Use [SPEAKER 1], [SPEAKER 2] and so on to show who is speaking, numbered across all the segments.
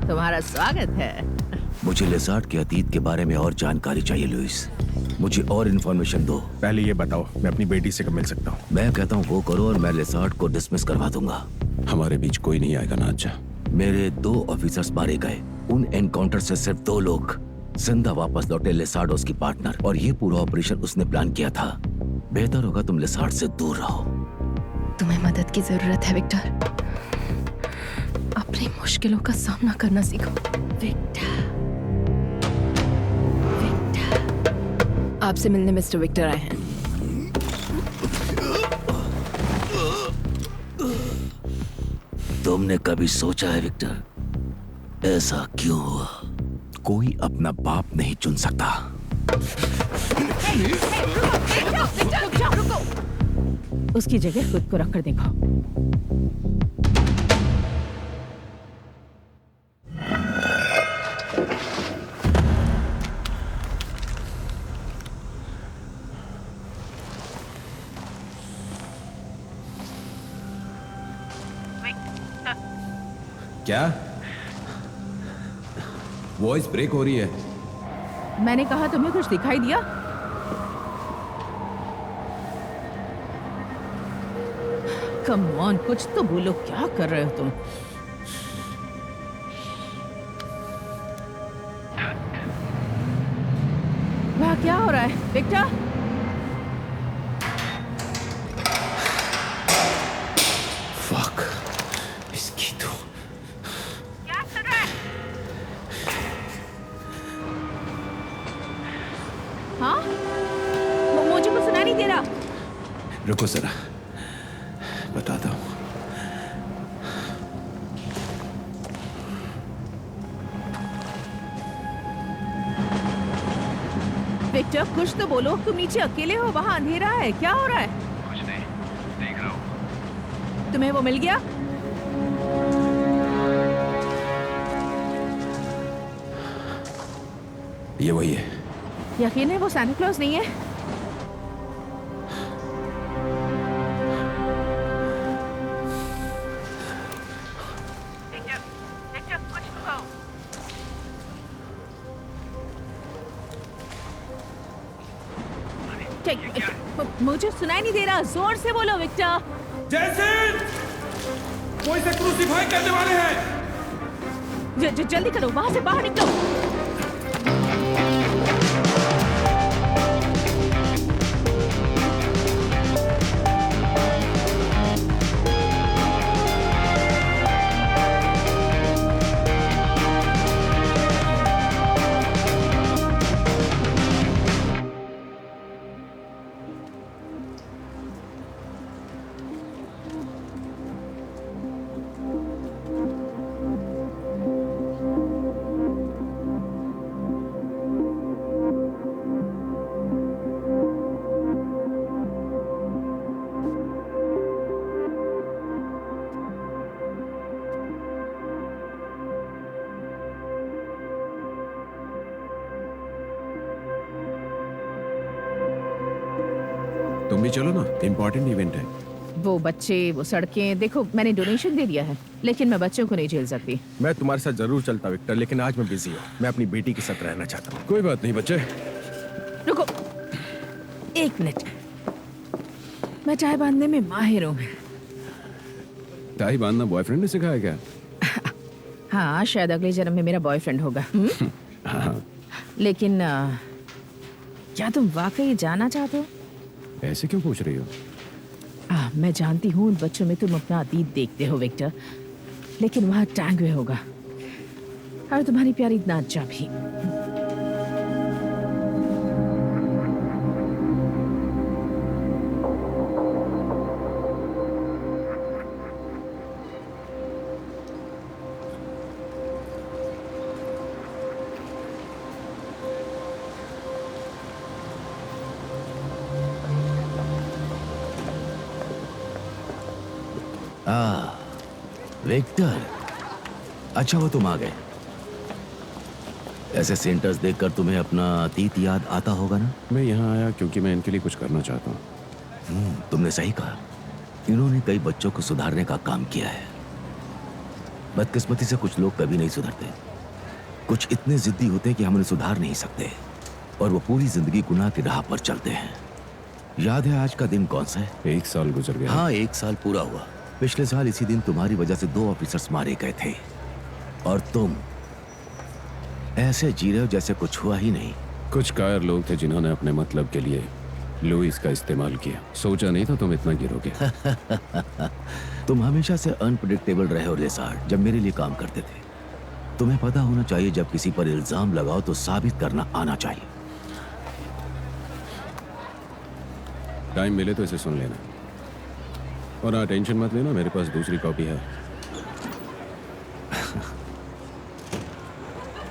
[SPEAKER 1] तुम्हारा स्वागत है।
[SPEAKER 2] मुझे लेसार्ड के अतीत के बारे में और जानकारी चाहिए लुइस। मुझे और इन्फॉर्मेशन दो।
[SPEAKER 3] पहले ये बताओ, मैं अपनी बेटी से कब मिल सकता हूँ?
[SPEAKER 2] मैं कहता हूँ वो करो और मैं लेसार्ड को डिसमिस करवा दूंगा।
[SPEAKER 3] हमारे बीच कोई नहीं आएगा ना? अच्छा,
[SPEAKER 2] मेरे 2 ऑफिसर्स मारे गए। उन एनकाउंटर से सिर्फ 2 लोग जिंदा वापस लौटे, लेसार्ड और उसकी पार्टनर। और ये पूरा ऑपरेशन उसने प्लान किया था। बेहतर होगा तुम लेसार्ड से दूर रहो।
[SPEAKER 4] तुम्हें मदद की जरूरत है विक्टर। अपनी मुश्किलों का सामना करना सीखो।
[SPEAKER 1] विक्टर, आपसे मिलने मिस्टर विक्टर आए हैं।
[SPEAKER 2] तुमने कभी सोचा है विक्टर, ऐसा क्यों हुआ? कोई अपना बाप नहीं चुन सकता।
[SPEAKER 1] उसकी जगह खुद को रखकर देखो।
[SPEAKER 3] क्या? वॉइस ब्रेक हो रही है।
[SPEAKER 1] मैंने कहा तुम्हें कुछ दिखाई दिया? कम ऑन, कुछ तो बोलो, क्या कर रहे हो तुम? वहाँ क्या हो रहा है विक्टर?
[SPEAKER 3] फक, इसकी तो
[SPEAKER 1] क्या चल रहा है? हाँ, मुझे कुछ सुनाई नहीं दे रहा।
[SPEAKER 3] रुको जरा, बताता हूँ।
[SPEAKER 1] विक्टर, कुछ तो बोलो। तुम नीचे अकेले हो, वहाँ अंधेरा है। क्या हो रहा है?
[SPEAKER 3] कुछ नहीं, देख रहा हूँ।
[SPEAKER 1] तुम्हें वो मिल गया?
[SPEAKER 3] ये वही है।
[SPEAKER 1] यकीन है वो सांता क्लॉज नहीं है? मुझे सुनाई नहीं दे रहा, जोर से बोलो विक्टर।
[SPEAKER 3] जैसे वो इसे क्रूसीफाई करने वाले हैं।
[SPEAKER 1] जल्दी करो, वहां से बाहर निकलो।
[SPEAKER 3] तुम भी चलो ना, इम्पोर्टेंट इवेंट है।
[SPEAKER 1] वो बच्चे, वो सड़कें, देखो मैंने डोनेशन दे दिया है, लेकिन मैं बच्चों को नहीं झेल सकती।
[SPEAKER 3] मैं तुम्हारे साथ जरूर चलता विक्टर, लेकिन आज मैं बिजी हूँ। मैं अपनी बेटी के साथ रहना चाहता हूँ। कोई बात नहीं बच्चे।
[SPEAKER 1] रुको 1 मिनट, मैं चाय बांधने में माहिर हूँ।
[SPEAKER 3] टाई बांधना बॉयफ्रेंड ने सिखाया क्या?
[SPEAKER 1] हाँ, शायद अगले जन्म में मेरा बॉयफ्रेंड होगा।
[SPEAKER 3] हाँ।
[SPEAKER 1] लेकिन क्या तुम वाकई जाना चाहते हो?
[SPEAKER 3] ऐसे क्यों पूछ रही हो?
[SPEAKER 1] मैं जानती हूँ उन बच्चों में तुम अपना अतीत देखते हो विक्टर, लेकिन वहाँ टैंगवे होगा और तुम्हारी प्यारी नाचा भी।
[SPEAKER 2] विक्टर, अच्छा वो तुम आ गए। ऐसे सेंटर्स देखकर तुम्हें अपना अतीत याद आता होगा ना?
[SPEAKER 3] मैं यहाँ आया क्योंकि मैं इनके लिए कुछ करना चाहता हूँ।
[SPEAKER 2] तुमने सही कहा। इन्होंने कई बच्चों को सुधारने का काम किया है। बदकिस्मती से कुछ लोग कभी नहीं सुधरते। कुछ इतने जिद्दी होते हैं कि हम उन्हें सुधार नहीं सकते, और वो पूरी जिंदगी गुनाह की राह पर चलते हैं। याद है आज का दिन कौन सा है?
[SPEAKER 5] 1 साल गुजर गया।
[SPEAKER 2] हाँ, 1 साल पूरा हुआ। पिछले साल इसी दिन तुम्हारी वजह से 2 ऑफिसर्स मारे गए थे, और तुम ऐसे जी रहे हो जैसे कुछ हुआ ही नहीं।
[SPEAKER 5] कुछ कायर लोग थे जिन्होंने अपने मतलब के लिए लुइस का इस्तेमाल किया। सोचा नहीं था तुम इतना गिरोगे।
[SPEAKER 2] तुम हमेशा से अनप्रिडिक्टेबल रहे हो लेसार्ड, जब मेरे लिए काम करते थे। तुम्हें पता होना चाहिए जब किसी पर इल्जाम लगाओ तो साबित करना आना चाहिए।
[SPEAKER 5] टाइम मिले तो इसे सुन लेना, और हाँ, टेंशन मत लेना, मेरे पास दूसरी कॉपी है।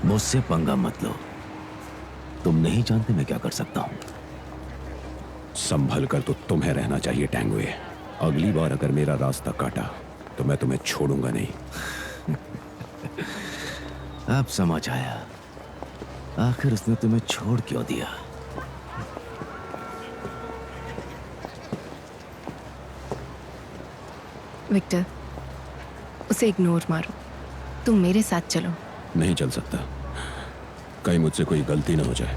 [SPEAKER 2] मुझसे पंगा मत लो, तुम नहीं जानते मैं क्या कर सकता हूं।
[SPEAKER 5] संभल कर तो तुम्हें रहना चाहिए टैंगवे। अगली बार अगर मेरा रास्ता काटा तो मैं तुम्हें छोड़ूंगा नहीं।
[SPEAKER 2] अब समझ आया, आखिर उसने तुम्हें छोड़ क्यों दिया।
[SPEAKER 4] विक्टर, उसे इग्नोर मारो। तुम मेरे साथ चलो।
[SPEAKER 5] नहीं चल सकता, कहीं मुझसे कोई गलती ना हो जाए।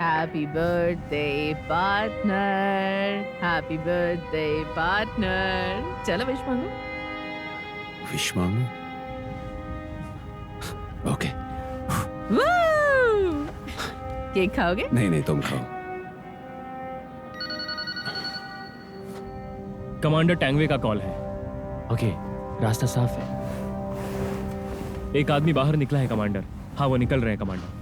[SPEAKER 1] Happy birthday, partner. Happy birthday, partner. चलो विश मांगो।
[SPEAKER 5] विश मांगू? ओके।
[SPEAKER 1] Woo! केक खाओगे?
[SPEAKER 5] नहीं नहीं, तुम खाओ।
[SPEAKER 6] कमांडर टैंगवे का कॉल है। ओके, रास्ता साफ है। एक आदमी बाहर निकला है कमांडर। हाँ, वो निकल रहे हैं कमांडर।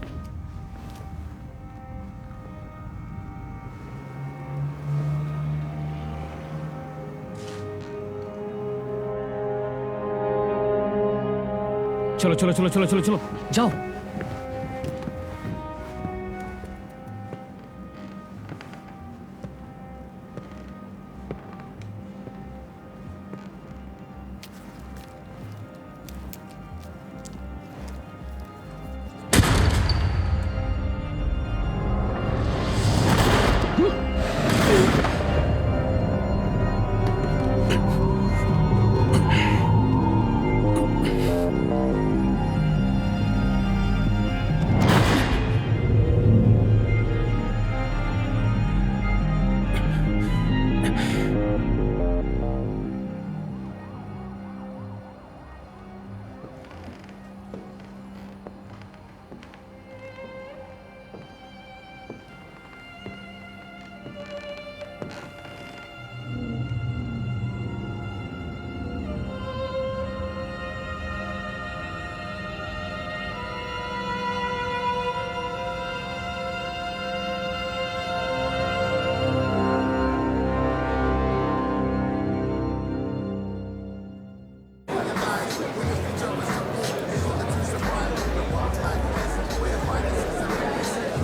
[SPEAKER 6] चलो चलो चलो चलो चलो चलो जाओ।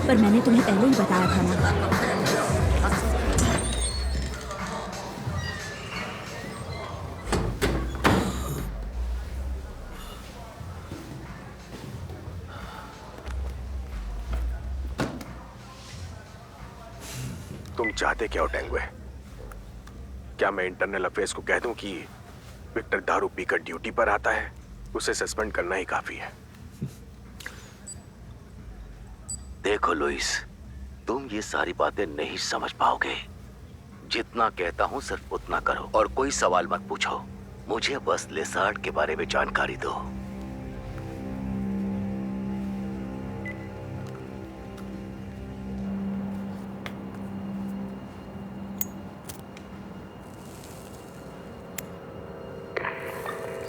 [SPEAKER 7] पर मैंने तुम्हें पहले ही बताया था ना।
[SPEAKER 3] तुम चाहते क्या हो टेंगुए? क्या मैं इंटरनल अफेयर्स को कह दूं कि विक्टर दारू पीकर ड्यूटी पर आता है? उसे सस्पेंड करना ही काफी है।
[SPEAKER 2] देखो लुइस, तुम ये सारी बातें नहीं समझ पाओगे। जितना कहता हूं सिर्फ उतना करो और कोई सवाल मत पूछो। मुझे बस लेसार्ड के बारे में जानकारी दो।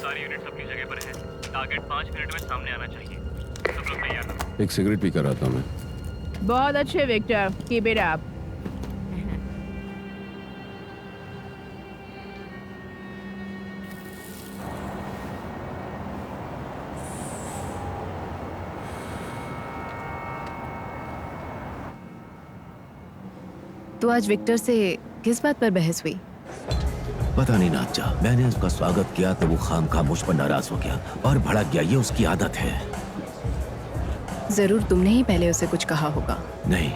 [SPEAKER 6] सारी यूनिट्स अपनी जगह पर हैं। टारगेट 5 मिनट में सामने आना चाहिए। सब लोग तैयार रहो।
[SPEAKER 5] एक सिगरेट पी कर आता हूं मैं।
[SPEAKER 1] बहुत अच्छे विक्टर, कीप इट अप।
[SPEAKER 4] तो आज विक्टर से किस बात पर बहस हुई?
[SPEAKER 2] पता नहीं नाचा, मैंने उसका स्वागत किया तो वो खामखा मुझ पर नाराज हो गया और भड़क गया। ये उसकी आदत है।
[SPEAKER 4] जरूर तुमने ही पहले उसे कुछ कहा होगा।
[SPEAKER 2] नहीं,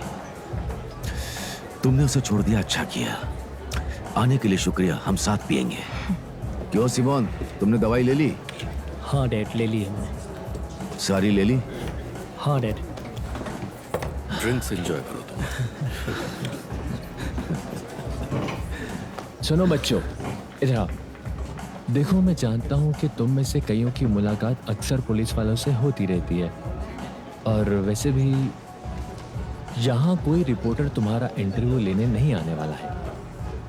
[SPEAKER 2] तुमने उसे छोड़ दिया, अच्छा किया। आने के लिए शुक्रिया, हम साथ पिएंगे। क्यों सिमोन, तुमने दवाई ले ली?
[SPEAKER 6] हाँ डैड, ले ली है मैंने।
[SPEAKER 2] सारी ले ली?
[SPEAKER 6] हाँ डैड।
[SPEAKER 3] ड्रिंक्स एंजॉय करो तुम।
[SPEAKER 6] सुनो बच्चों, इधर आओ। देखो, मैं जानता हूँ कि तुम में से कईयों की मुलाकात अक्सर पुलिस वालों से होती रहती है, और वैसे भी यहाँ कोई रिपोर्टर तुम्हारा इंटरव्यू लेने नहीं आने वाला है।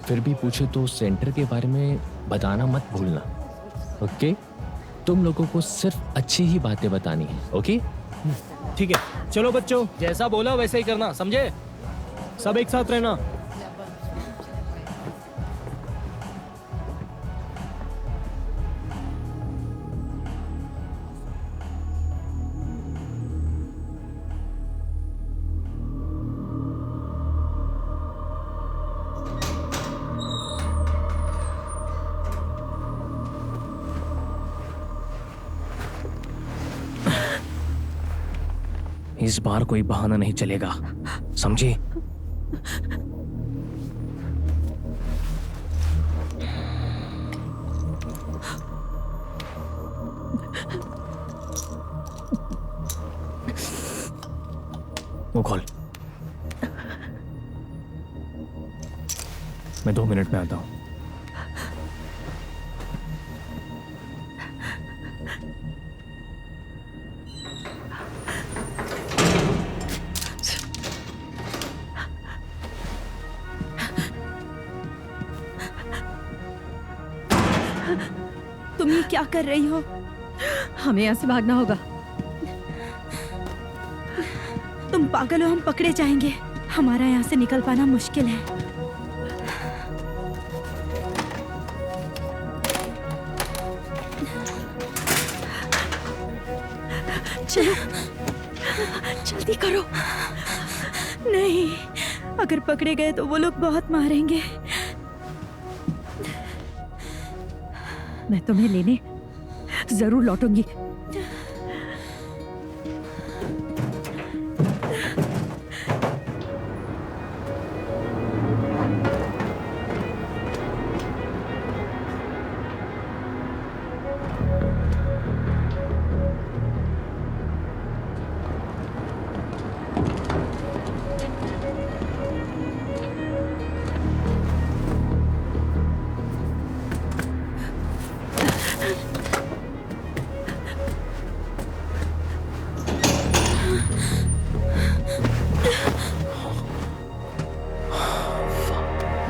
[SPEAKER 6] फिर भी पूछे तो सेंटर के बारे में बताना मत भूलना, ओके? तुम लोगों को सिर्फ अच्छी ही बातें बतानी है, ओके?
[SPEAKER 8] ठीक है, चलो बच्चों, जैसा बोला वैसे ही करना, समझे? सब एक साथ रहना।
[SPEAKER 6] इस बार कोई बहाना नहीं चलेगा, समझे? वो खोल। मैं 2 मिनट में आता हूं।
[SPEAKER 7] तुम ये क्या कर रही हो? हमें यहाँ से भागना होगा। तुम पागल हो, हम पकड़े जाएंगे। हमारा यहाँ से निकल पाना मुश्किल है। चलो, जल्दी करो। नहीं, अगर पकड़े गए तो वो लोग बहुत मारेंगे। मैं तुम्हें लेने जरूर लौटूंगी।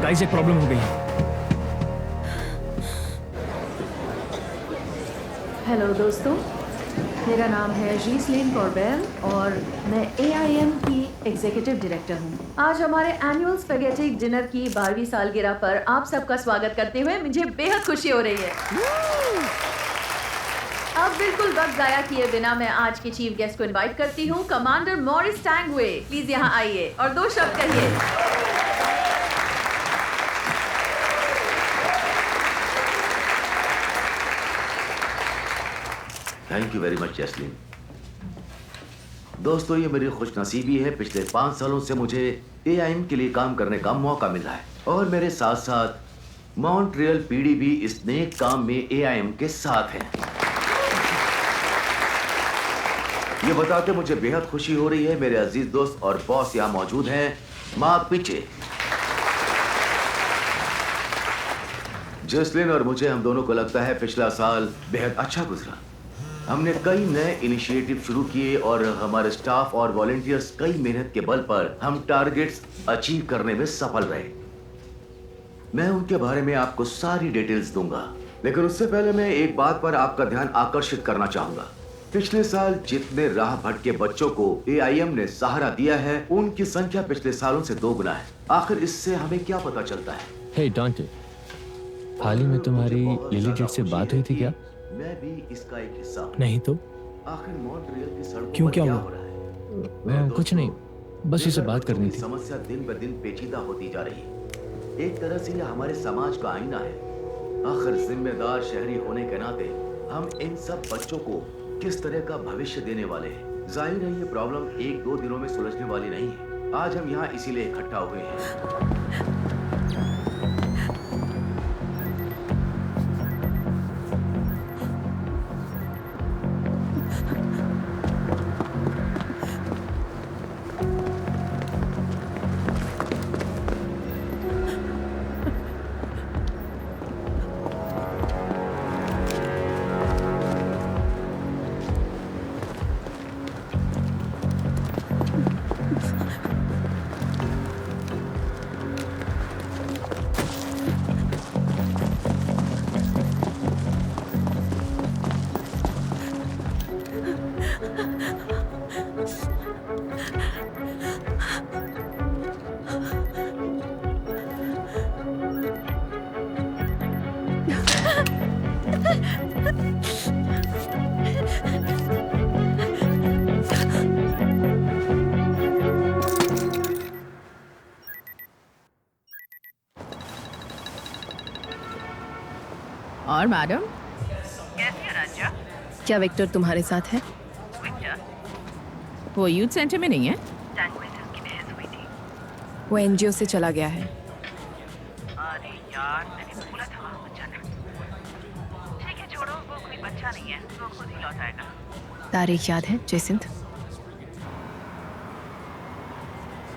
[SPEAKER 6] गाइस, एक प्रॉब्लम हो गई है।
[SPEAKER 9] हेलो दोस्तों, मेरा नाम है जीसलीन कॉर्बेल और मैं AIM की एग्जीक्यूटिव डायरेक्टर हूँ। आज हमारे एनुअल स्पेगेटी डिनर की 12वीं सालगिरह पर आप सबका स्वागत करते हुए मुझे बेहद खुशी हो रही है। अब बिल्कुल वक्त जाया किए बिना मैं आज के चीफ गेस्ट को इनवाइट करती हूँ, कमांडर मॉरिस टैंगवे। प्लीज यहाँ आइए और 2 शब्द कहिए।
[SPEAKER 2] Thank you very much Jasleen. दोस्तों, ये मेरी खुशनसीबी है, पिछले 5 सालों से मुझे एआईएम के लिए काम करने का मौका मिला है और मेरे साथ साथ मॉन्ट्रियल पीडी भी इस नेक काम में एआईएम के साथ है। ये बताते मुझे बेहद खुशी हो रही है, मेरे अजीज दोस्त और बॉस यहाँ मौजूद हैं। मार्क पीछे। जैस्लीन और मुझे, हम दोनों को लगता है पिछला साल बेहद अच्छा गुजरा। हमने कई नए इनिशिएटिव शुरू किए और हमारे स्टाफ और वॉलंटियर्स कई मेहनत के बल पर हम टारगेट्स अचीव करने में सफल रहे। मैं उनके बारे में आपको सारी डिटेल्स दूंगा, लेकिन उससे पहले मैं एक बात पर आपका ध्यान आकर्षित करना चाहूंगा। पिछले साल जितने राह भटके बच्चों को एआईएम ने सहारा दिया है, उनकी संख्या पिछले सालों से 2 गुना है। आखिर इससे हमें क्या पता चलता है?
[SPEAKER 6] हे डॉन्टे, हाल ही में तुम्हारी लिली जेट से बात हुई थी क्या?
[SPEAKER 2] मैं भी इसका एक हिस्सा हूं।
[SPEAKER 8] नहीं तो
[SPEAKER 2] आखिर मॉन्ट्रियल की सड़कों
[SPEAKER 8] क्यों,
[SPEAKER 2] पर
[SPEAKER 8] क्या
[SPEAKER 2] क्या
[SPEAKER 8] हुआ?
[SPEAKER 2] हो रहा है?
[SPEAKER 6] कुछ नहीं, बस इसे बात करनी थी।
[SPEAKER 2] समस्या दिन ब दिन पेचीदा होती जा रही है। एक तरह से यह हमारे समाज का आईना है। आखिर जिम्मेदार शहरी होने के नाते हम इन सब बच्चों को किस तरह का भविष्य देने वाले हैं। जाहिर है ये प्रॉब्लम 1-2 दिनों में सुलझने वाली नहीं है। आज हम यहाँ इसीलिए इकट्ठा हुए हैं।
[SPEAKER 1] और मैडम,
[SPEAKER 4] क्या विक्टर तुम्हारे साथ है?
[SPEAKER 1] वो यूथ सेंटर में नहीं है?
[SPEAKER 4] वो एनजीओ से चला गया है।
[SPEAKER 10] अरे यार, मैंने बोला था मत जाना। ठीक है, छोड़ो, वो कोई बच्चा नहीं है, वो खुद ही लौट आएगा।
[SPEAKER 4] तारीख याद है जयसिंथ?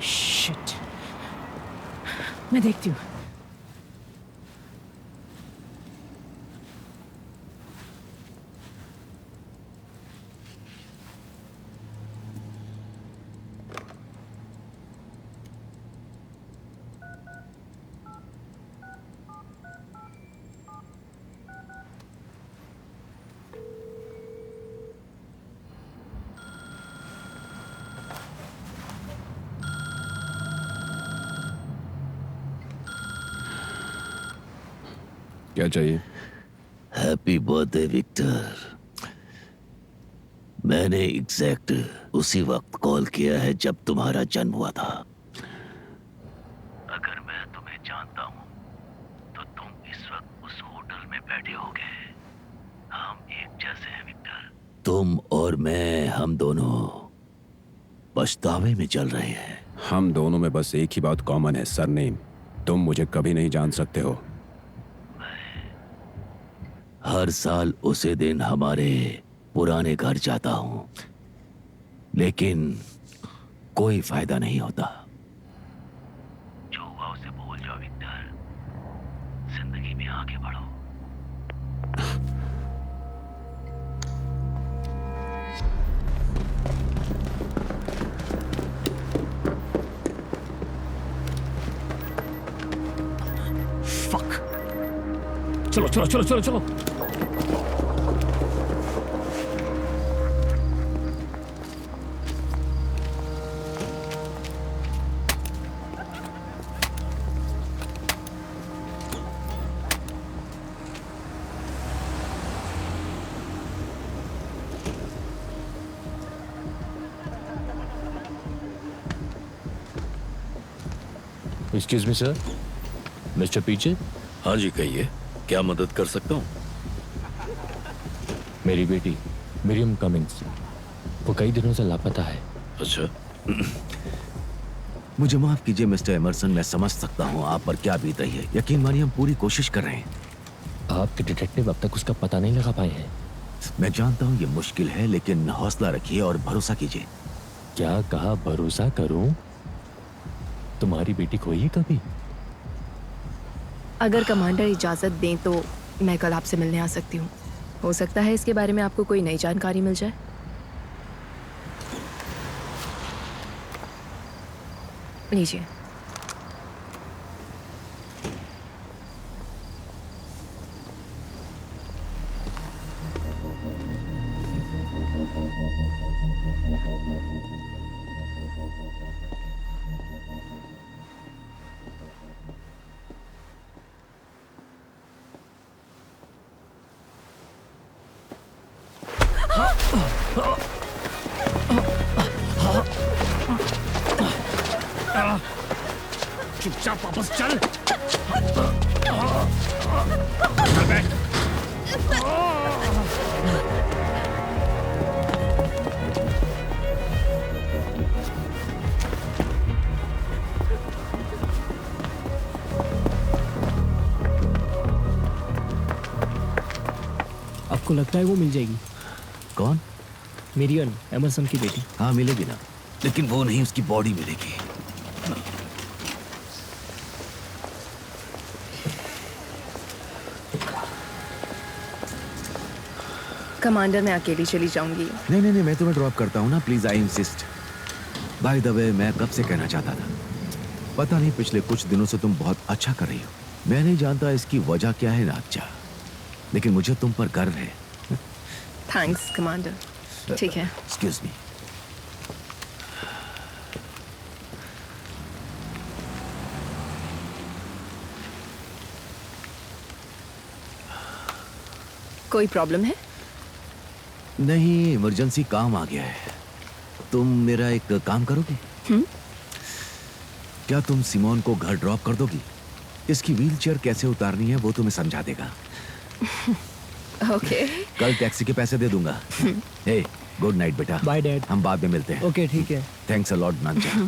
[SPEAKER 1] शिट, मैं देखती हूँ।
[SPEAKER 5] क्या चाहिए?
[SPEAKER 2] Happy birthday Victor. मैंने एग्जैक्ट उसी वक्त कॉल किया है जब तुम्हारा जन्म हुआ था। अगर मैं तुम्हें जानता हूँ तो तुम इस वक्त उस होटल में बैठे होगे। हम एक जैसे हैं विक्टर। तुम और मैं, हम दोनों पछतावे में चल रहे हैं।
[SPEAKER 5] हम दोनों में बस एक ही बात कॉमन है, सरनेम। तुम मुझे कभी नहीं जान सकते हो।
[SPEAKER 2] हर साल उसी दिन हमारे पुराने घर जाता हूं, लेकिन कोई फायदा नहीं होता। जो हुआ उसे भूल जाओ विक्टर। जिंदगी में आगे बढ़ो।
[SPEAKER 8] फक। चलो चलो चलो चलो चलो।
[SPEAKER 6] एक्सक्यूज मी सर, मिस्टर पीछे।
[SPEAKER 11] हाँ जी कहिए, क्या मदद कर सकता हूँ?
[SPEAKER 6] मेरी बेटी मिरियम कमिंग्स, वो कई दिनों से लापता है।
[SPEAKER 11] अच्छा,
[SPEAKER 2] मुझे माफ कीजिए मिस्टर एमरसन, मैं समझ सकता हूँ आप पर क्या बीत रही है। यकीन मानिए हम पूरी कोशिश कर रहे हैं।
[SPEAKER 6] आपके डिटेक्टिव अब तक उसका पता नहीं लगा पाए हैं।
[SPEAKER 2] मैं जानता हूँ ये मुश्किल है, लेकिन हौसला रखिए और भरोसा कीजिए।
[SPEAKER 6] क्या कहा भरोसा करूं? तुम्हारी बेटी खोई है कभी?
[SPEAKER 4] अगर कमांडर इजाजत दें तो मैं कल आपसे मिलने आ सकती हूँ। हो सकता है इसके बारे में आपको कोई नई जानकारी मिल जाए। लीजिए।
[SPEAKER 8] चुपचाप वापस चल। आपको लगता है वो मिल जाएगी?
[SPEAKER 2] कौन?
[SPEAKER 8] मिरियम एमरसन की बेटी।
[SPEAKER 2] हाँ मिलेगी ना, लेकिन वो नहीं, उसकी बॉडी मिलेगी।
[SPEAKER 4] कमांडर मैं अकेली चली जाऊंगी।
[SPEAKER 2] नहीं नहीं नहीं, मैं तुम्हें ड्रॉप करता हूँ ना, please I insist. By the way, मैं कब से कहना चाहता था, पता नहीं पिछले कुछ दिनों से तुम बहुत अच्छा कर रही हो। मैं नहीं जानता इसकी वजह क्या है नाचा, लेकिन मुझे तुम पर गर्व है।
[SPEAKER 4] Thanks commander. ठीक है।
[SPEAKER 2] Excuse me.
[SPEAKER 4] कोई प्रॉब्लम है?
[SPEAKER 2] नहीं, इमरजेंसी काम आ गया है। तुम मेरा एक काम करोगी? क्या तुम सिमोन को घर ड्रॉप कर दोगी? इसकी व्हीलचेयर कैसे उतारनी है वो तुम्हें समझा देगा।
[SPEAKER 4] ओके।
[SPEAKER 2] कल टैक्सी के पैसे दे दूंगा। हे, गुड नाइट बेटा।
[SPEAKER 8] Bye dad.
[SPEAKER 2] हम बाद में मिलते हैं।
[SPEAKER 8] ओके ठीक है।
[SPEAKER 2] थैंक्स अ लॉट नांचा।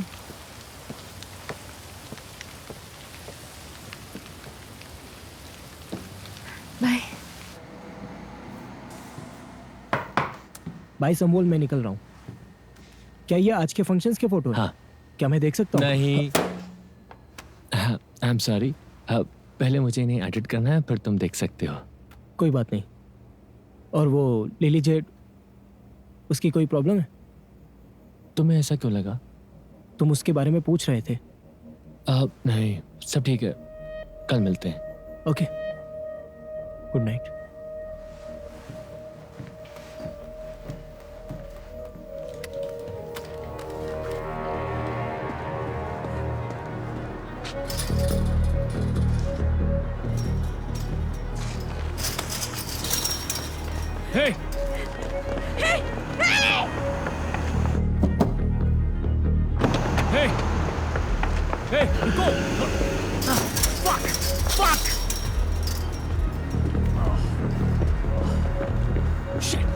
[SPEAKER 4] बाय।
[SPEAKER 8] बाय संबोल, मैं निकल रहा हूँ। क्या ये आज के फंक्शंस के फोटो हैं?
[SPEAKER 6] हाँ।
[SPEAKER 8] क्या मैं देख सकता हूँ?
[SPEAKER 6] नहीं, आई एम सॉरी। पहले मुझे इन्हें एडिट करना है, फिर तुम देख सकते हो।
[SPEAKER 8] कोई बात नहीं। और वो लिली जेड, उसकी कोई प्रॉब्लम है?
[SPEAKER 6] तुम्हें ऐसा क्यों लगा?
[SPEAKER 8] तुम उसके बारे में पूछ रहे थे।
[SPEAKER 6] नहीं, सब ठीक है, कल मिलते हैं।
[SPEAKER 8] Okay, good night. Hey!
[SPEAKER 7] Hey! Hey!
[SPEAKER 8] Hey! Hey, रुको! Fuck! Fuck! Shit!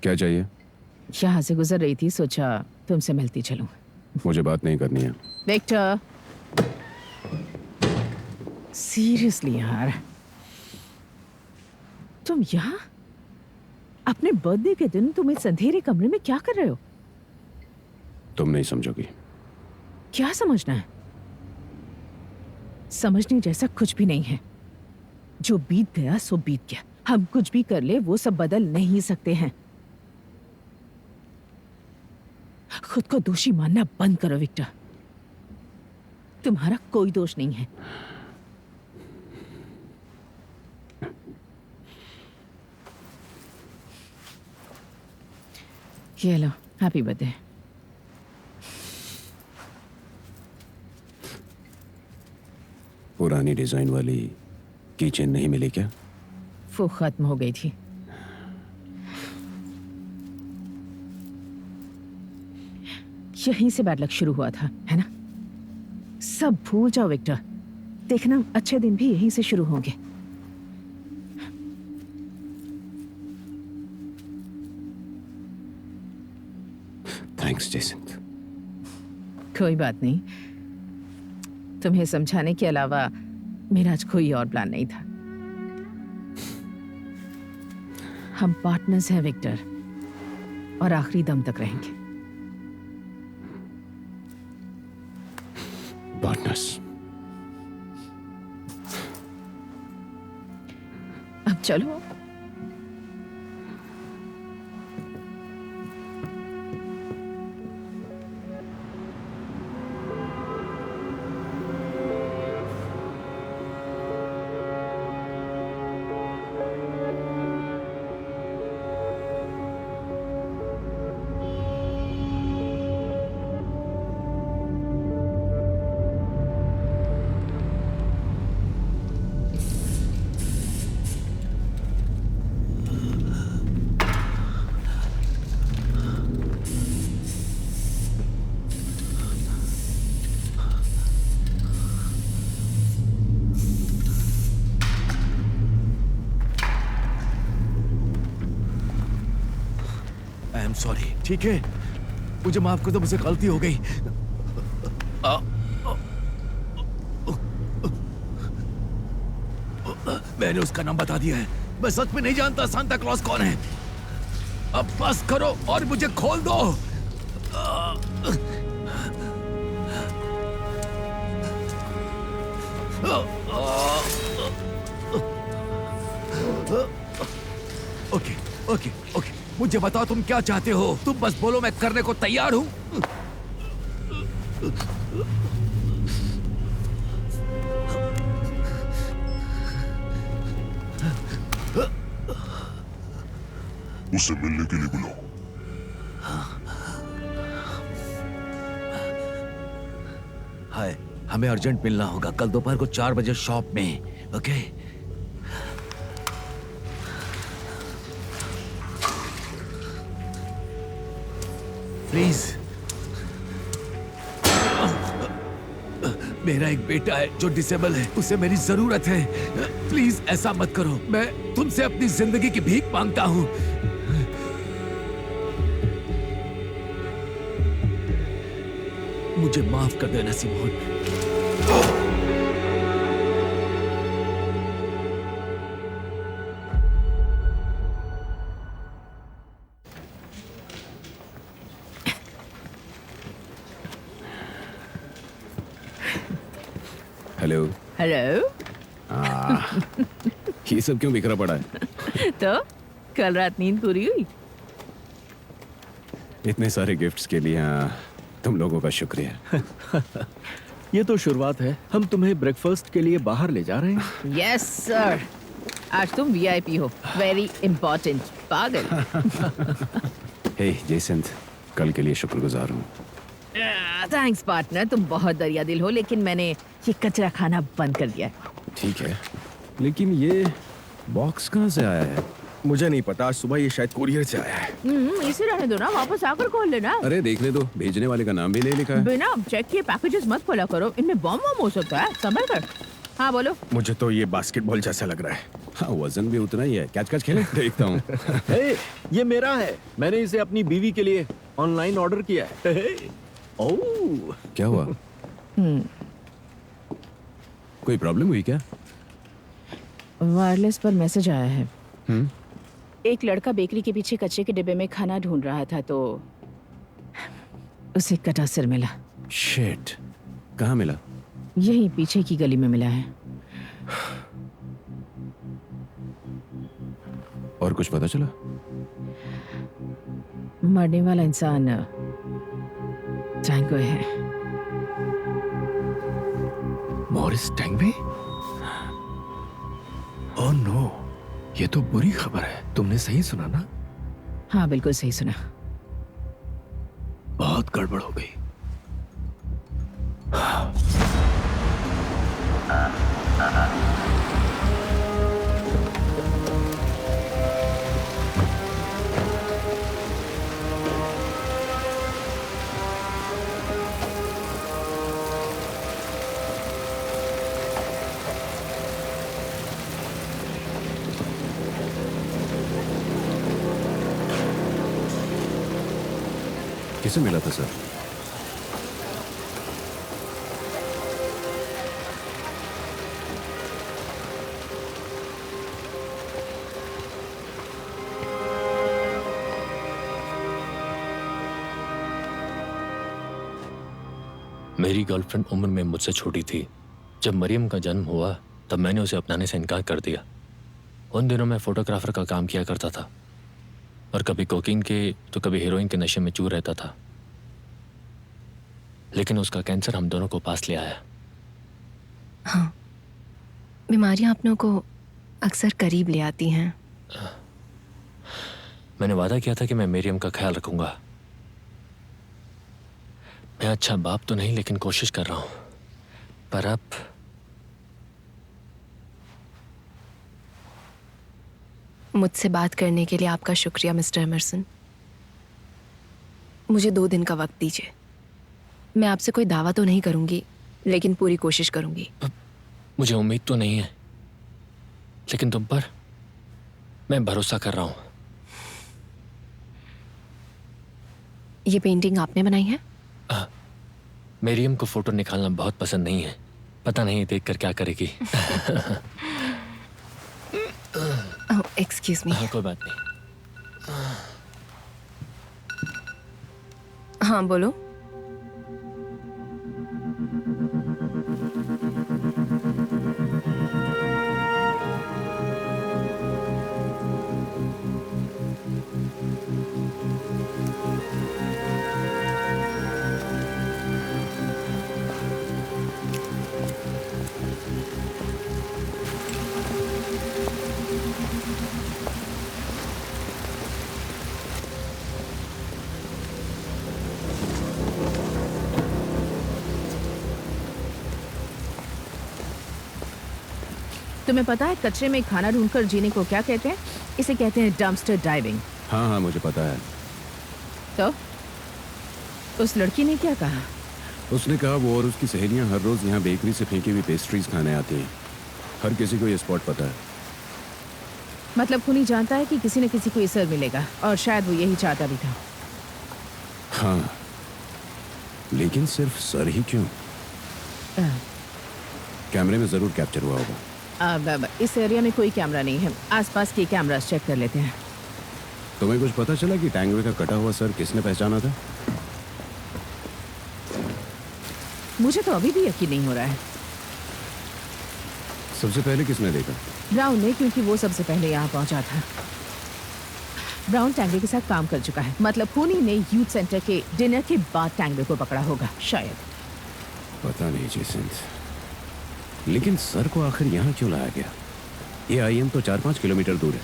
[SPEAKER 5] क्या चाहिए?
[SPEAKER 1] यहाँ से गुजर रही थी, सोचा तुमसे मिलती चलूं।
[SPEAKER 5] मुझे बात नहीं करनी है।
[SPEAKER 1] विक्टर, सीरियसली यार, तुम यहाँ अपने बर्थडे के दिन तुम इस अंधेरे कमरे में क्या कर रहे हो?
[SPEAKER 5] तुम नहीं समझोगी।
[SPEAKER 1] क्या समझना है? समझने जैसा कुछ भी नहीं है। जो बीत गया सो बीत गया। हम कुछ भी कर ले वो सब बदल नहीं सकते हैं। खुद को दोषी मानना बंद करो विक्टर। तुम्हारा कोई दोष नहीं है। ये लो, हैप्पी बर्थडे।
[SPEAKER 5] पुरानी डिजाइन वाली कीचेन नहीं मिली क्या?
[SPEAKER 1] वो खत्म हो गई थी। यहीं से बैड लक शुरू हुआ था, है ना? सब भूल जाओ विक्टर। देखना अच्छे दिन भी यहीं से शुरू होंगे।
[SPEAKER 5] थैंक्स जेसिंथ।
[SPEAKER 1] कोई बात नहीं। तुम्हें समझाने के अलावा मेरा आज कोई और प्लान नहीं था। हम पार्टनर्स हैं विक्टर, और आखिरी दम तक रहेंगे।
[SPEAKER 5] पार्टनर्स।
[SPEAKER 1] अब चलो।
[SPEAKER 12] सॉरी। ठीक है, मुझे माफ कर दो, मुझसे गलती हो गई। मैंने उसका नाम बता दिया है। मैं सच में नहीं जानता सांता क्लॉज कौन है। अब बस करो और मुझे खोल दो। ओके ओके ओके, मुझे बताओ तुम क्या चाहते हो। तुम बस बोलो, मैं करने को तैयार हूं।
[SPEAKER 13] उसे मिलने के लिए बुलाओ।
[SPEAKER 12] हाय, हमें अर्जेंट मिलना होगा कल दोपहर को 4 बजे शॉप में। ओके? प्लीज। मेरा एक बेटा है जो डिसेबल है, उसे मेरी जरूरत है। प्लीज ऐसा मत करो। मैं तुमसे अपनी जिंदगी की भीख मांगता हूं। मुझे माफ कर देना सिमोन।
[SPEAKER 5] हेलो।
[SPEAKER 1] हेलो।
[SPEAKER 5] ये सब क्यों बिखरा पड़ा है?
[SPEAKER 1] तो कल रात नींद पूरी हुई?
[SPEAKER 5] इतने सारे गिफ्ट्स के लिए तुम लोगों का शुक्रिया।
[SPEAKER 8] ये तो शुरुआत है। हम तुम्हें ब्रेकफास्ट के लिए बाहर ले जा रहे हैं।
[SPEAKER 1] Yes sir. आज तुम वीआईपी हो। Very important. पागल।
[SPEAKER 5] हे जेसिंथ, कल के लिए शुक्रगुजार हूँ।
[SPEAKER 1] थैंक्स पार्टनर, तुम बहुत दरिया दिल हो, लेकिन मैंने ये कचरा खाना बंद कर दिया है।
[SPEAKER 5] ठीक है, लेकिन ये बॉक्स कहाँ से आया है?
[SPEAKER 3] मुझे नहीं पता, आज सुबह ये शायद कुरियर से आया है।
[SPEAKER 1] इसे रहने दो ना, वापस आकर खोल लेना।
[SPEAKER 5] अरे देखने दो, भेजने वाले का नाम भी नहीं लिखा है।
[SPEAKER 1] बिना चेक किए पैकेजेस मत खोला करो, इनमें बम वम हो सकता है। संभल कर। हाँ बोलो।
[SPEAKER 3] मुझे तो ये बास्केटबॉल जैसा लग रहा है।
[SPEAKER 5] हाँ, वजन भी उतना ही है। कैच कैच खेले देखता हूँ।
[SPEAKER 8] ये मेरा है। मैंने इसे अपनी बीवी के लिए ऑनलाइन ऑर्डर किया है। ओह,
[SPEAKER 5] क्या हुआ? कोई प्रॉब्लम हुई क्या?
[SPEAKER 1] वायरलेस पर मैसेज आया है। एक लड़का बेकरी के पीछे कचरे के डिब्बे में खाना ढूंढ रहा था तो उसे कटा सिर मिला।
[SPEAKER 5] शिट, कहाँ मिला?
[SPEAKER 1] यही पीछे की गली में मिला है।
[SPEAKER 5] और कुछ पता चला?
[SPEAKER 1] मरने वाला इंसान टैंगवे है।
[SPEAKER 12] मॉरिस टैंगवे? ओह नो, ये तो बुरी खबर है। तुमने सही सुना ना?
[SPEAKER 1] हाँ बिल्कुल सही सुना।
[SPEAKER 12] बहुत गड़बड़ हो गई।
[SPEAKER 5] किसे मिला था सर?
[SPEAKER 6] मेरी गर्लफ्रेंड उम्र में मुझसे छोटी थी। जब मरियम का जन्म हुआ तब मैंने उसे अपनाने से इनकार कर दिया। उन दिनों मैं फोटोग्राफर का काम किया करता था और कभी कोकीन के तो कभी हीरोइन के नशे में चूर रहता था। लेकिन उसका कैंसर हम दोनों को पास ले आया।
[SPEAKER 4] हाँ, बीमारियां अपनों को अक्सर करीब ले आती हैं।
[SPEAKER 6] मैंने वादा किया था कि मैं मरियम का ख्याल रखूंगा। मैं अच्छा बाप तो नहीं लेकिन कोशिश कर रहा हूं। पर अब
[SPEAKER 4] मुझसे बात करने के लिए आपका शुक्रिया मिस्टर एमरसन। मुझे 2 दिन का वक्त दीजिए। मैं आपसे कोई दावा तो नहीं करूंगी लेकिन पूरी कोशिश करूंगी।
[SPEAKER 6] मुझे उम्मीद तो नहीं है लेकिन तुम पर मैं भरोसा कर रहा हूं।
[SPEAKER 4] ये पेंटिंग आपने बनाई है?
[SPEAKER 6] मरियम को फोटो निकालना बहुत पसंद नहीं है। पता नहीं देखकर क्या करेगी।
[SPEAKER 4] Excuse me.
[SPEAKER 6] कोई बात नहीं।
[SPEAKER 4] हाँ बोलो।
[SPEAKER 1] तुम्हें पता है कचरे में खाना ढूंढकर जीने को क्या कहते हैं? इसे कहते हैं डंपस्टर डाइविंग।
[SPEAKER 5] हाँ हाँ मुझे पता है।
[SPEAKER 1] तो उस लड़की ने क्या कहा?
[SPEAKER 5] उसने कहा वो और उसकी सहेलियां हर रोज यहाँ बेकरी से फेंकी हुई पेस्ट्रीज खाने आती हैं। हर किसी को ये स्पॉट पता है।
[SPEAKER 1] मतलब खूनी जानता है कि किसी न किसी को ये सर मिलेगा और शायद वो यही चाहता भी था।
[SPEAKER 5] हाँ लेकिन सिर्फ सर ही क्यों? कैमरे में जरूर कैप्चर हुआ होगा।
[SPEAKER 1] अब इस एरिया में कोई कैमरा नहीं है। आसपास के कैमरास चेक कर लेते हैं।
[SPEAKER 5] तुम्हें कुछ पता चला कि टैंगवे का कटा हुआ सर किसने पहचाना था?
[SPEAKER 1] मुझे तो अभी भी यकीन नहीं हो रहा है।
[SPEAKER 5] सबसे पहले किसने देखा?
[SPEAKER 1] ब्राउन ने, क्योंकि वो सबसे पहले यहाँ पहुंचा था। ब्राउन टैंगवे के साथ काम कर चुका है। मतलब खूनी ने यूथ सेंटर के डिनर के बाद टैंगवे को पकड़ा होगा शायद।
[SPEAKER 5] पता नहीं जेसन, लेकिन सर को आखिर यहाँ क्यों लाया गया? ये आईएम तो 4-5 किलोमीटर दूर है।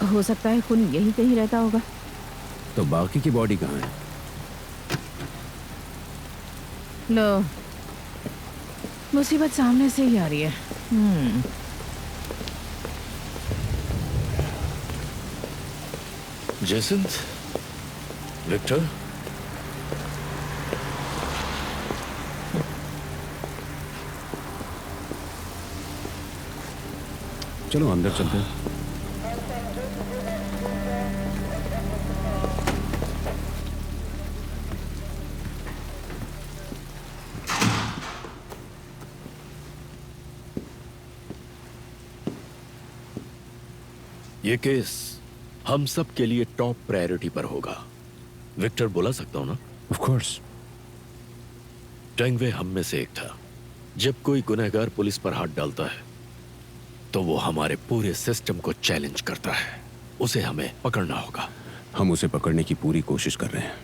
[SPEAKER 1] हो सकता है खूनी यहीं कहीं रहता होगा।
[SPEAKER 5] तो बाकी की बॉडी कहाँ है?
[SPEAKER 1] लो, मुसीबत सामने से ही आ रही है।
[SPEAKER 11] जेसन, विक्टर,
[SPEAKER 5] चलो अंदर चलते हैं।
[SPEAKER 11] ये केस हम सब के लिए टॉप प्रायोरिटी पर होगा। विक्टर बुला सकता हूं ना?
[SPEAKER 5] Of course.
[SPEAKER 11] टैंगवे हम में से एक था। जब कोई गुनहगार पुलिस पर हाथ डालता है तो वो हमारे पूरे सिस्टम को चैलेंज करता है। उसे हमें पकड़ना होगा।
[SPEAKER 5] हम उसे पकड़ने की पूरी कोशिश कर रहे हैं।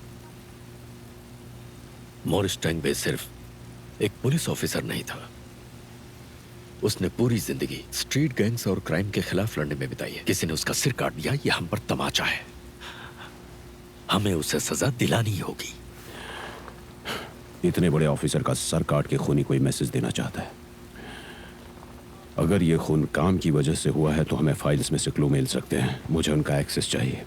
[SPEAKER 11] मॉरिस टैंगवे सिर्फ एक पुलिस ऑफिसर नहीं था, उसने पूरी जिंदगी स्ट्रीट गैंग्स और क्राइम के खिलाफ लड़ने में बिताई है। किसी ने उसका सिर काट दिया, ये हम पर तमाचा है। हमें उसे सजा दिलानी होगी।
[SPEAKER 5] इतने बड़े ऑफिसर का सर काट के खूनी कोई मैसेज देना चाहता है। अगर ये खून काम की वजह से हुआ है तो हमें फाइल्स में से क्लू मिल सकते हैं। मुझे उनका एक्सेस चाहिए।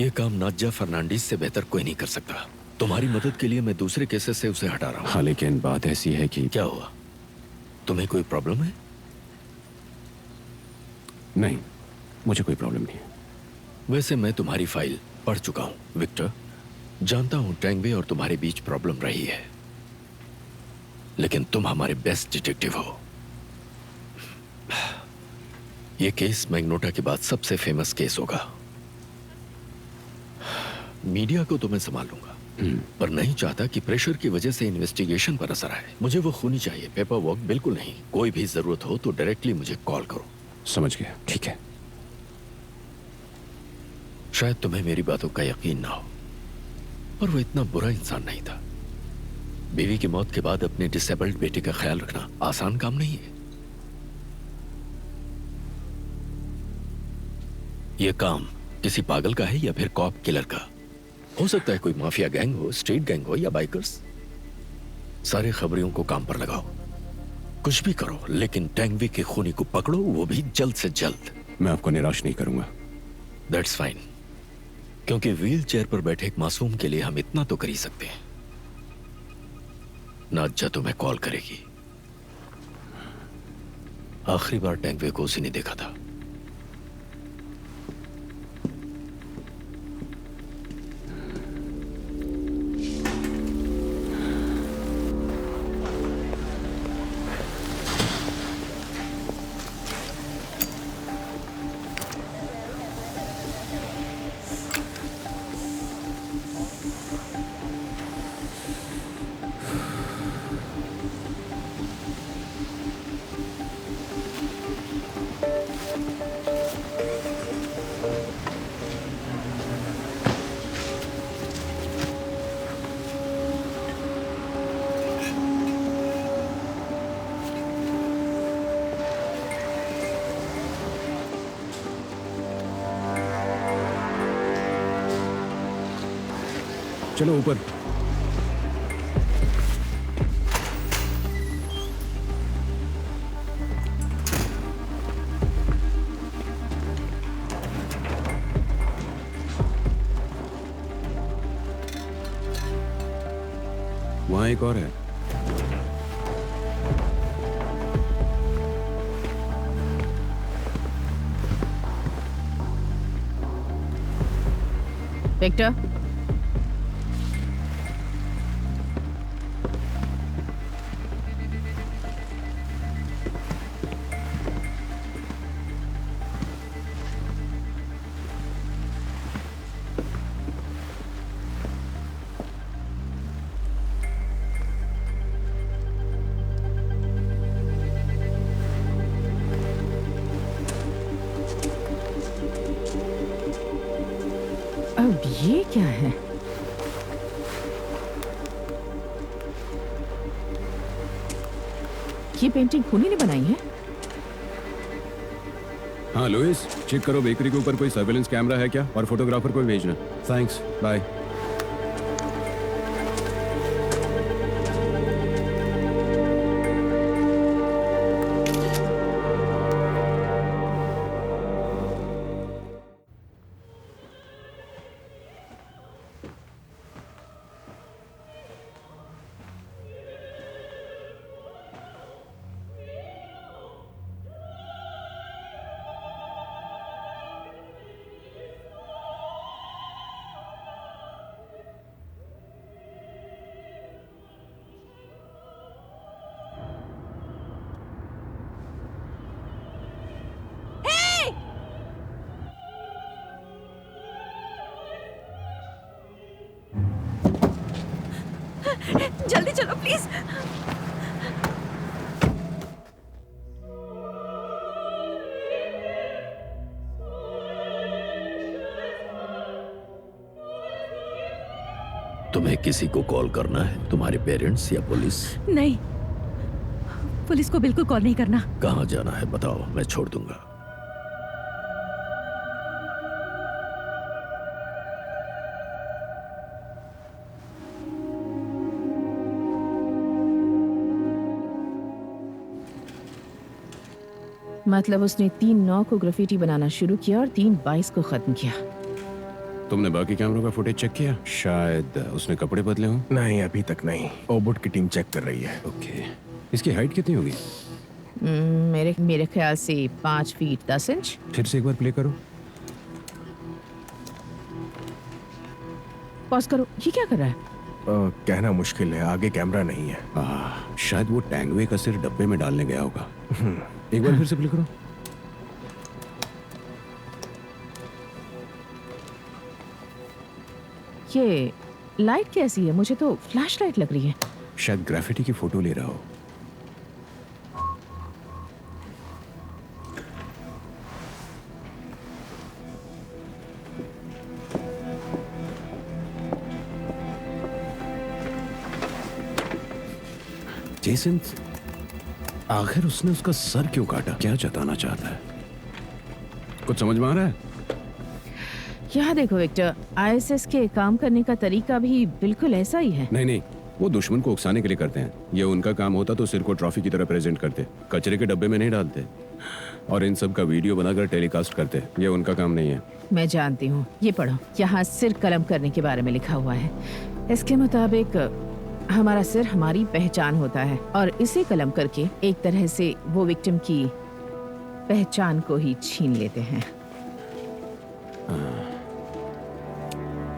[SPEAKER 11] ये काम नाज्जा फर्नांडीज से बेहतर कोई नहीं कर सकता। तुम्हारी मदद के लिए मैं दूसरे केसेस से उसे हटा रहा हूँ।
[SPEAKER 5] हाँ, लेकिन बात ऐसी है कि
[SPEAKER 11] क्या हुआ? तुम्हें कोई प्रॉब्लम है?
[SPEAKER 5] नहीं, मुझे कोई प्रॉब्लम नहीं है।
[SPEAKER 11] वैसे मैं तुम्हारी फाइल पढ़ चुका हूँ विक्टर। जानता हूँ टैंगवे और तुम्हारे बीच प्रॉब्लम रही है, लेकिन तुम हमारे बेस्ट डिटेक्टिव हो। ये केस मैग्नोटा के बाद सबसे फेमस केस होगा। मीडिया को तो मैं संभाल लूंगा, पर नहीं चाहता कि प्रेशर की वजह से इन्वेस्टिगेशन पर असर आए। मुझे वो खूनी चाहिए, पेपर वर्क बिल्कुल नहीं। कोई भी जरूरत हो तो डायरेक्टली मुझे कॉल करो।
[SPEAKER 5] समझ गया, ठीक है।
[SPEAKER 11] शायद तुम्हें मेरी बातों का यकीन ना हो, पर वो इतना बुरा इंसान नहीं था। बीवी की मौत के बाद अपने डिसेबल्ड बेटे का ख्याल रखना आसान काम नहीं है। यह काम किसी पागल का है या फिर कॉप किलर का। हो सकता है कोई माफिया गैंग हो, स्ट्रीट गैंग हो या बाइकर्स। सारे खबरियों को काम पर लगाओ, कुछ भी करो, लेकिन टैंगवे के खूनी को पकड़ो, वो भी जल्द से जल्द।
[SPEAKER 5] मैं आपको निराश नहीं करूंगा।
[SPEAKER 11] दैट्स फाइन, क्योंकि व्हील चेयर पर बैठे एक मासूम के लिए हम इतना तो कर ही सकते हैं। नाज्जा तुम्हें कॉल करेगी। आखिरी बार टैंगवे को उसी ने देखा था।
[SPEAKER 5] चलो ऊपर। वहां एक और है।
[SPEAKER 1] विक्टर, अब ये क्या है? ये पेंटिंग खूनी ने बनाई है?
[SPEAKER 5] हाँ लुइस, चेक करो बेकरी के ऊपर कोई सर्वेलेंस कैमरा है क्या, और फोटोग्राफर को भेजना। Thanks, bye.
[SPEAKER 7] जल्दी चलो प्लीज।
[SPEAKER 11] तुम्हें किसी को कॉल करना है? तुम्हारे पेरेंट्स या पुलिस?
[SPEAKER 7] नहीं, पुलिस को बिल्कुल कॉल नहीं करना।
[SPEAKER 11] कहाँ जाना है बताओ, मैं छोड़ दूंगा।
[SPEAKER 1] मतलब उसने 3/9 को ग्राफिटी बनाना शुरू किया और 3/22 को खत्म किया।
[SPEAKER 5] तुमने बाकी कैमरों का फुटेज चेक किया? शायद उसने कपड़े बदले हों।
[SPEAKER 3] नहीं, अभी तक नहीं। ओबुट की टीम चेक कर रही है।
[SPEAKER 5] ओके, इसकी हाइट कितनी होगी?
[SPEAKER 1] मेरे ख्याल से 5 फीट 10 इंच।
[SPEAKER 5] फिर से एक बार प्ले करो।
[SPEAKER 1] पॉज करो। ये क्या कर रहा है?
[SPEAKER 3] कहना मुश्किल है, आगे कैमरा नहीं है।
[SPEAKER 5] शायद वो टैंगवे का सिर डब्बे में डालने गया होगा। एक बार फिर से प्ले करो।
[SPEAKER 1] ये लाइट कैसी है? मुझे तो फ्लैश लाइट लग रही है।
[SPEAKER 5] शायद ग्राफिटी की फोटो ले रहा हो। जेसन, आखिर उसने उसका सर क्यों काटा? क्या जताना चाहता है? कुछ समझ में आ रहा है?
[SPEAKER 1] यहाँ देखो विक्टर, आईएसएस के काम करने का तरीका भी बिल्कुल ऐसा ही है।
[SPEAKER 5] नहीं, वो दुश्मन को उकसाने के लिए करते हैं। ये उनका काम होता तो सिर को ट्रॉफी की तरह प्रेजेंट करते, कचरे के डब्बे में नहीं डालते और इन सब का वीडियो बनाकर टेलीकास्ट करते। ये उनका काम नहीं है।
[SPEAKER 1] मैं जानती हूँ। ये पढ़ो, यहाँ सिर कलम करने के बारे में लिखा हुआ है। इसके मुताबिक हमारा सिर हमारी पहचान होता है और इसे कलम करके एक तरह से वो विक्टिम की पहचान को ही छीन लेते हैं।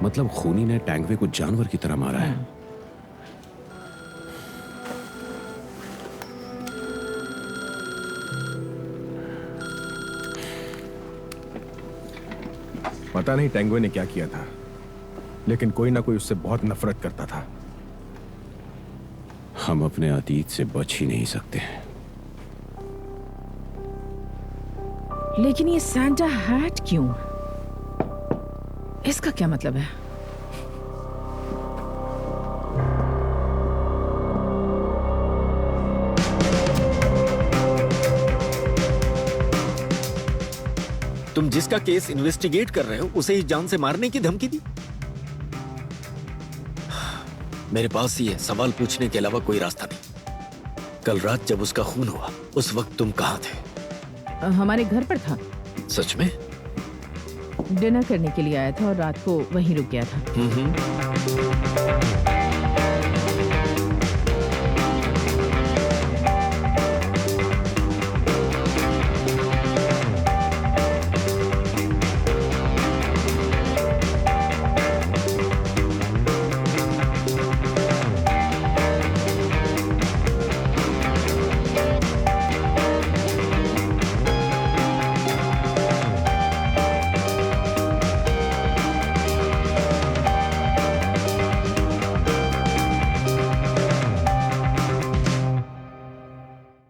[SPEAKER 5] मतलब खूनी ने टैंगवे को जानवर की तरह मारा है।
[SPEAKER 3] पता नहीं टैंगवे ने क्या किया था, लेकिन कोई ना कोई उससे बहुत नफरत करता था।
[SPEAKER 5] हम अपने अतीत से बच ही नहीं सकते।
[SPEAKER 1] लेकिन ये सैंटा हैट क्यों? इसका क्या मतलब है?
[SPEAKER 11] तुम जिसका केस इन्वेस्टिगेट कर रहे हो उसे ही जान से मारने की धमकी दी? मेरे पास ही है, सवाल पूछने के अलावा कोई रास्ता नहीं। कल रात जब उसका खून हुआ उस वक्त तुम कहाँ थे?
[SPEAKER 1] हमारे घर पर था।
[SPEAKER 11] सच में?
[SPEAKER 1] डिनर करने के लिए आया था और रात को वहीं रुक गया था।